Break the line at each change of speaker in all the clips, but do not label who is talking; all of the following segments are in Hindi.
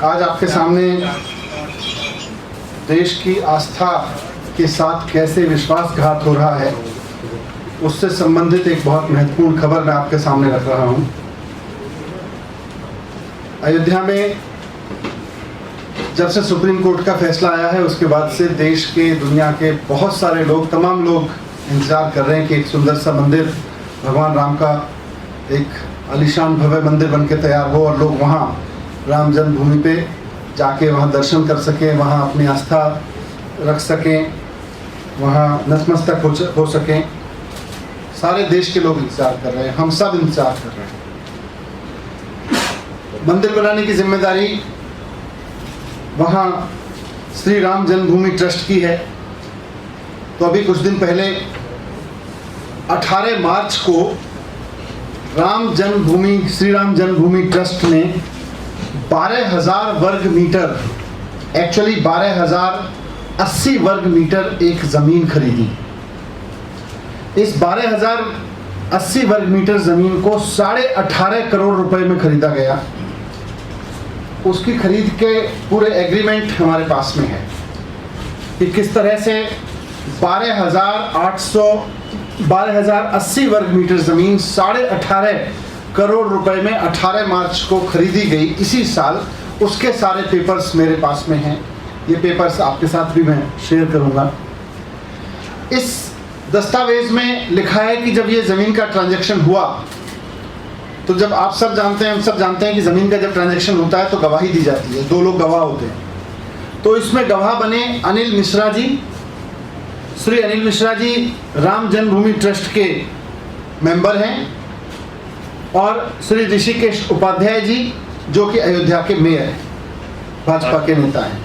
आज आपके सामने देश की आस्था के साथ कैसे विश्वासघात हो रहा है उससे संबंधित एक बहुत महत्वपूर्ण खबर मैं आपके सामने रख रहा हूं। अयोध्या में जब से सुप्रीम कोर्ट का फैसला आया है उसके बाद से देश के दुनिया के बहुत सारे लोग, तमाम लोग इंतजार कर रहे हैं कि एक सुंदर सा मंदिर भगवान राम का एक आलीशान भव्य मंदिर बनके तैयार हो और लोग वहाँ राम जन्मभूमि पे जाके वहाँ दर्शन कर सकें, वहाँ अपनी आस्था रख सकें, वहाँ नतमस्तक हो सकें। सारे देश के लोग इंतजार कर रहे हैं, हम सब इंतजार कर रहे हैं। मंदिर बनाने की जिम्मेदारी वहाँ श्री राम जन्मभूमि ट्रस्ट की है। तो अभी कुछ दिन पहले 18 मार्च को श्री राम जन्मभूमि ट्रस्ट ने 12,000 वर्ग मीटर, एक्चुअली 12,080 वर्ग मीटर एक ज़मीन खरीदी। इस 12,080 वर्ग मीटर ज़मीन को 18.5 करोड़ रुपए में खरीदा गया। उसकी खरीद के पूरे एग्रीमेंट हमारे पास में है कि किस तरह से 12,080 वर्ग मीटर ज़मीन 18.5 करोड़ रुपए में 18 मार्च को खरीदी गई इसी साल। उसके सारे पेपर्स मेरे पास में हैं। ये पेपर्स आपके साथ भी मैं शेयर करूंगा। इस दस्तावेज में लिखा है कि जब ये ज़मीन का ट्रांजैक्शन हुआ तो जब आप सब जानते हैं, हम सब जानते हैं कि ज़मीन का जब ट्रांजैक्शन होता है तो गवाही दी जाती है, 2 लोग गवाह होते हैं। तो इसमें गवाह बने अनिल मिश्रा जी। श्री अनिल मिश्रा जी राम जन्मभूमि ट्रस्ट के मेंबर हैं और श्री ऋषिकेश उपाध्याय जी जो कि अयोध्या के मेयर हैं, भाजपा के नेता हैं।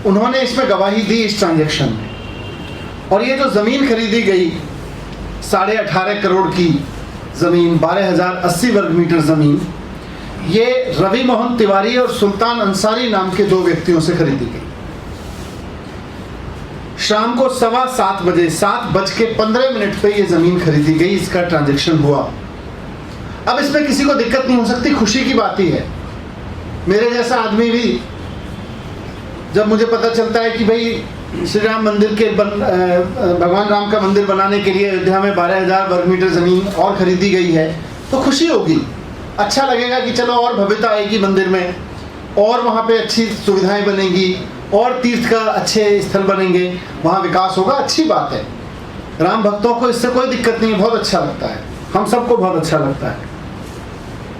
उन्होंने इसमें गवाही दी इस ट्रांजैक्शन में। और ये जो ज़मीन खरीदी गई 18.5 करोड़ की ज़मीन, 12,080 वर्ग मीटर ज़मीन, ये रवि मोहन तिवारी और सुल्तान अंसारी नाम के 2 व्यक्तियों से खरीदी गई। शाम को 7:15 बजे 7:15 पे ये ज़मीन खरीदी गई। इसका ट्रांजैक्शन हुआ। अब इसमें किसी को दिक्कत नहीं हो सकती, खुशी की बात ही है। मेरे जैसा आदमी भी जब मुझे पता चलता है कि भाई श्री राम मंदिर के भगवान राम का मंदिर बनाने के लिए अयोध्या में 12,000 वर्ग मीटर ज़मीन और खरीदी गई है तो खुशी होगी, अच्छा लगेगा कि चलो और भव्यता आएगी मंदिर में, और वहाँ पे अच्छी सुविधाएं बनेंगी, और तीर्थ का अच्छे स्थल बनेंगे, वहाँ विकास होगा। अच्छी बात है, राम भक्तों को इससे कोई दिक्कत नहीं है, बहुत अच्छा लगता है, हम सबको बहुत अच्छा लगता है।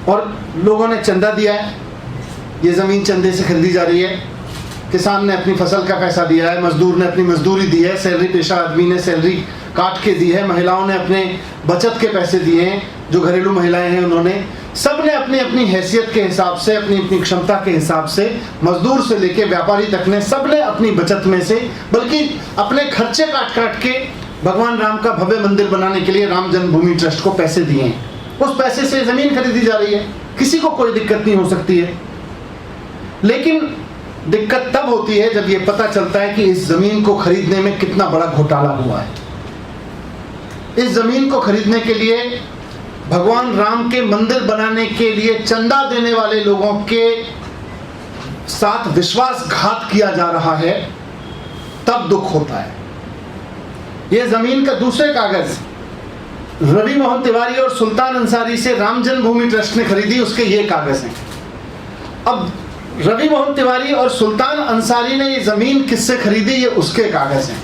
और लोगों ने चंदा दिया है, ये ज़मीन चंदे से खरीदी जा रही है। किसान ने अपनी फसल का पैसा दिया है, मजदूर ने अपनी मजदूरी दी है, सैलरी पेशा आदमी ने सैलरी काट के दी है, महिलाओं ने अपने बचत के पैसे दिए हैं, जो घरेलू महिलाएं हैं उन्होंने, सब ने अपनी अपनी हैसियत के हिसाब से, अपनी अपनी क्षमता के हिसाब से, मजदूर से लेके व्यापारी तक ने, सब ने अपनी बचत में से, बल्कि अपने खर्चे काट काट के भगवान राम का भव्य मंदिर बनाने के लिए राम जन्मभूमि ट्रस्ट को पैसे दिए हैं। उस पैसे से ज़मीन खरीदी जा रही है, किसी को कोई दिक्कत नहीं हो सकती है। लेकिन दिक्कत तब होती है जब ये पता चलता है कि इस ज़मीन को खरीदने में कितना बड़ा घोटाला हुआ है। इस ज़मीन को खरीदने के लिए, भगवान राम के मंदिर बनाने के लिए चंदा देने वाले लोगों के साथ विश्वासघात किया जा रहा है, तब दुख होता है। यह ज़मीन का दूसरे कागज रवि मोहन तिवारी और सुल्तान अंसारी से राम जन्मभूमि ट्रस्ट ने खरीदी, उसके ये कागज हैं। अब रवि मोहन तिवारी और सुल्तान अंसारी ने ये ज़मीन किससे खरीदी, ये उसके कागज हैं।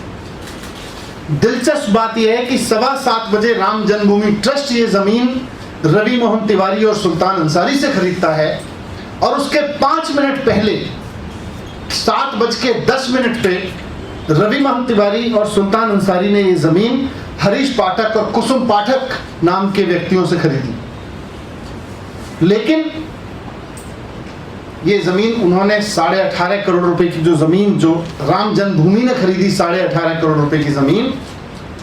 दिलचस्प बात यह है कि 7:15 बजे राम जन्मभूमि ट्रस्ट ये ज़मीन रवि मोहन तिवारी और सुल्तान अंसारी से खरीदता है और उसके 5 मिनट पहले 7:10 पे रवि मोहन तिवारी और सुल्तान अंसारी ने ये ज़मीन हरीश पाठक और कुसुम पाठक नाम के व्यक्तियों से खरीदी। लेकिन ये ज़मीन उन्होंने 18.5 करोड़ रुपए की जो ज़मीन जो राम जन्मभूमि ने खरीदी, 18.5 करोड़ रुपए की ज़मीन,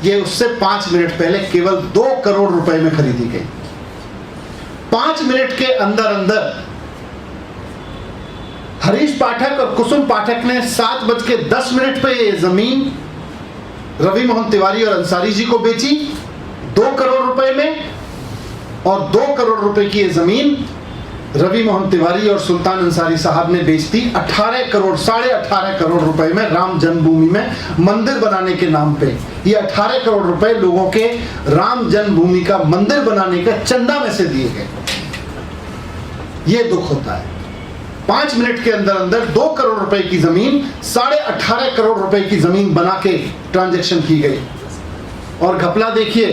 ये उससे 5 मिनट पहले केवल 2 करोड़ रुपए में खरीदी गई। 5 मिनट के अंदर अंदर हरीश पाठक और कुसुम पाठक ने 7:10 पे ये ज़मीन रवि मोहन तिवारी और अंसारी जी को बेची 2 करोड़ रुपए में, और 2 करोड़ रुपए की ये ज़मीन रवि मोहन तिवारी और सुल्तान अंसारी साहब ने बेच दी 18 करोड़ 18.5 करोड़ रुपए में राम जन्मभूमि में मंदिर बनाने के नाम पे। ये 18 करोड़ रुपए लोगों के राम जन्मभूमि का मंदिर बनाने का चंदा में से दिए गए। ये दुख होता है। 5 मिनट के अंदर अंदर 2 करोड़ रुपए की जमीन 18.5 करोड़ रुपए की जमीन बना के ट्रांजैक्शन की गई। और घपला देखिए,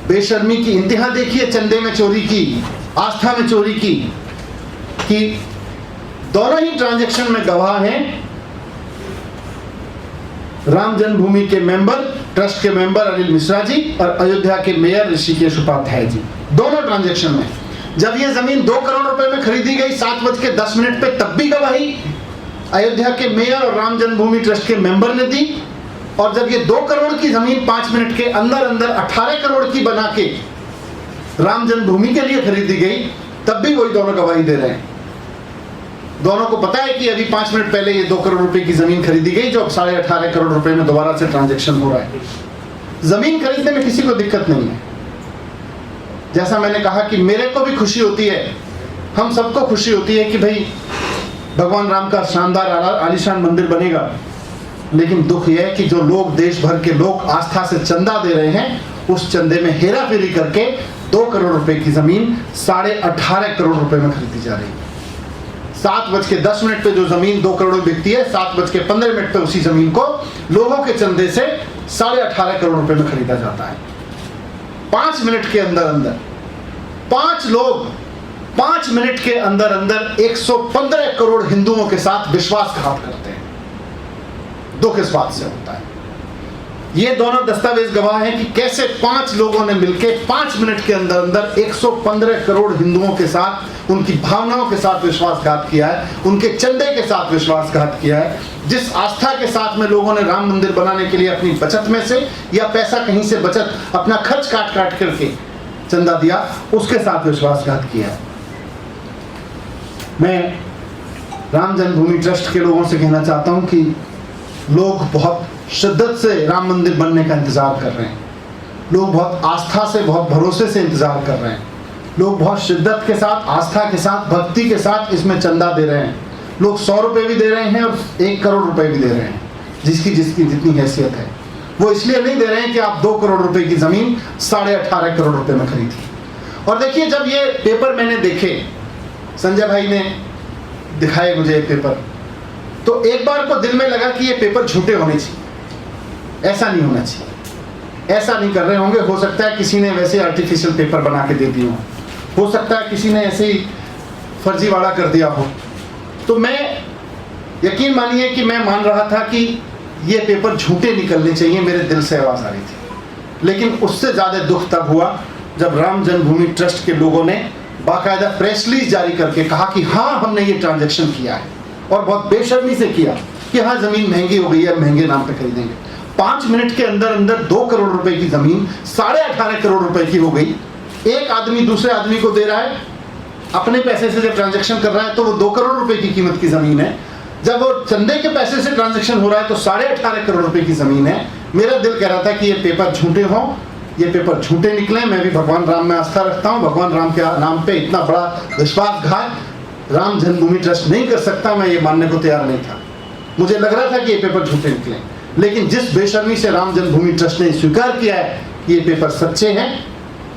बेशर्मी की इंतहा देखिए, चंदे में चोरी की, आस्था में चोरी की, कि दोनों ही ट्रांजैक्शन में गवाह हैं राम जन्मभूमि के मेंबर, ट्रस्ट के मेंबर अनिल मिश्रा जी और अयोध्या के मेयर ऋषिकेश उपाध्याय जी। दोनों ट्रांजैक्शन में जब ये जमीन 2 करोड़ रुपए में खरीदी गई 7:10 पे, तब भी गवाही अयोध्या के मेयर और राम जन्मभूमि ट्रस्ट के मेंबर ने दी। और जब ये 2 करोड़ की जमीन 5 मिनट के अंदर अंदर 18 करोड़ की बना के राम जन्मभूमि के लिए खरीदी गई, तब भी वही दोनों गवाही दे रहे हैं। दोनों को पता है कि अभी 5 मिनट पहले ये 2 करोड़ रुपए की जमीन खरीदी गई, जो अब 18.5 करोड़ रुपए में दोबारा से ट्रांजैक्शन हो रहा है। जमीन खरीदने में किसी को दिक्कत नहीं है। जैसा मैंने कहा कि मेरे को भी खुशी होती है, हम सबको खुशी होती है कि भाई भगवान राम का शानदार आलीशान मंदिर बनेगा। लेकिन दुख यह है कि जो लोग, देश भर के लोग आस्था से चंदा दे रहे हैं, उस चंदे में हेरा फेरी करके 2 करोड़ रुपए की जमीन 18.5 करोड़ रुपए में खरीदी जा रही है। 7:10 पे जो जमीन 2 करोड़ बिकती है, 7:15 पे उसी जमीन को लोगों के चंदे से 18.5 करोड़ रुपए में खरीदा जाता है। 5 मिनट के अंदर अंदर 5 लोग 5 मिनट के अंदर अंदर 115 करोड़ हिंदुओं के साथ विश्वासघात करते हैं। दुख इस बात से होता है। ये दोनों दस्तावेज गवाह हैं कि कैसे 5 लोगों ने मिलकर 5 मिनट के अंदर अंदर 115 करोड़ हिंदुओं के साथ, उनकी भावनाओं के साथ विश्वासघात किया है, उनके चंदे के साथ विश्वासघात किया है। जिस आस्था के साथ में लोगों ने राम मंदिर बनाने के लिए अपनी बचत में से या पैसा कहीं से बचत अपना खर्च काट काट करके चंदा दिया, उसके साथ विश्वासघात किया है। मैं राम जन्मभूमि ट्रस्ट के लोगों से कहना चाहता हूं कि लोग बहुत शिद्दत से राम मंदिर बनने का इंतजार कर रहे हैं। लोग बहुत आस्था से, बहुत भरोसे से इंतजार कर रहे हैं। लोग बहुत शिद्दत के साथ, आस्था के साथ, भक्ति के साथ इसमें चंदा दे रहे हैं। लोग 100 रुपए भी दे रहे हैं और 1 करोड़ रुपए भी दे रहे हैं, जिसकी जितनी हैसियत है। वो इसलिए नहीं दे रहे हैं कि आप 2 करोड़ रुपए की जमीन 18.5 करोड़ रुपए में खरीदी। और देखिए, जब ये पेपर मैंने देखे, संजय भाई ने दिखाए मुझे एक पेपर, तो एक बार को दिल में लगा कि ये पेपर झूठे होने चाहिए, ऐसा नहीं होना चाहिए। ऐसा नहीं कर रहे होंगे, हो सकता है किसी ने वैसे आर्टिफिशियल पेपर बना के दे दिए हो सकता है किसी ने ऐसे ही फर्जीवाड़ा कर दिया हो। तो मैं, यकीन मानिए कि मैं मान रहा था कि ये पेपर झूठे निकलने चाहिए, मेरे दिल से आवाज़ आ रही थी। लेकिन उससे ज़्यादा दुख तब हुआ जब राम जन्मभूमि ट्रस्ट के लोगों ने बाकायदा प्रेस रिलीज जारी करके कहा कि हाँ, हमने ये ट्रांजैक्शन किया है, और बहुत बेशर्मी से किया कि हाँ, ज़मीन महंगी हो गई है, महंगे नाम पे खरीदेंगे। 5 मिनट के अंदर अंदर 2 करोड़ रुपए की ज़मीन 18.5 करोड़ रुपए की हो गई। एक आदमी दूसरे आदमी को दे रहा है, अपने पैसे से जब ट्रांजैक्शन कर रहा है तो वो 2 करोड़ रुपए की कीमत की ज़मीन है। जब वो चंदे के पैसे से ट्रांजैक्शन हो रहा है तो 18.5 करोड़ रुपए की ज़मीन है। मेरा दिल कह रहा था कि ये पेपर झूठे हों, ये पेपर झूठे निकले। मैं भी भगवान राम में आस्था रखता हूँ, भगवान राम के नाम पे इतना बड़ा विश्वासघात राम जन्मभूमि ट्रस्ट नहीं कर सकता, मैं ये मानने को तैयार नहीं था। मुझे लग रहा था कि ये पेपर झूठे निकले, लेकिन जिस बेशर्मी से राम जन्मभूमि ट्रस्ट ने स्वीकार किया है कि ये पेपर सच्चे हैं,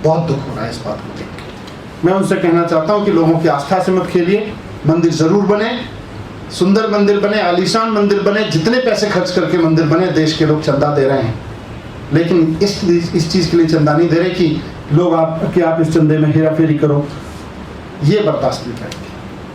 बहुत दुख हो रहा है इस बात को देख के। मैं उनसे कहना चाहता हूँ कि लोगों की आस्था से मत खेलिए। मंदिर जरूर बने, सुंदर मंदिर बने, आलीशान मंदिर बने, जितने पैसे खर्च करके मंदिर बने, देश के लोग चंदा दे रहे हैं। लेकिन इस चीज़ के लिए चंदा नहीं दे रहे कि लोग आप इस चंदे में हेरा फेरी करो, ये बर्दाश्त नहीं करेंगे।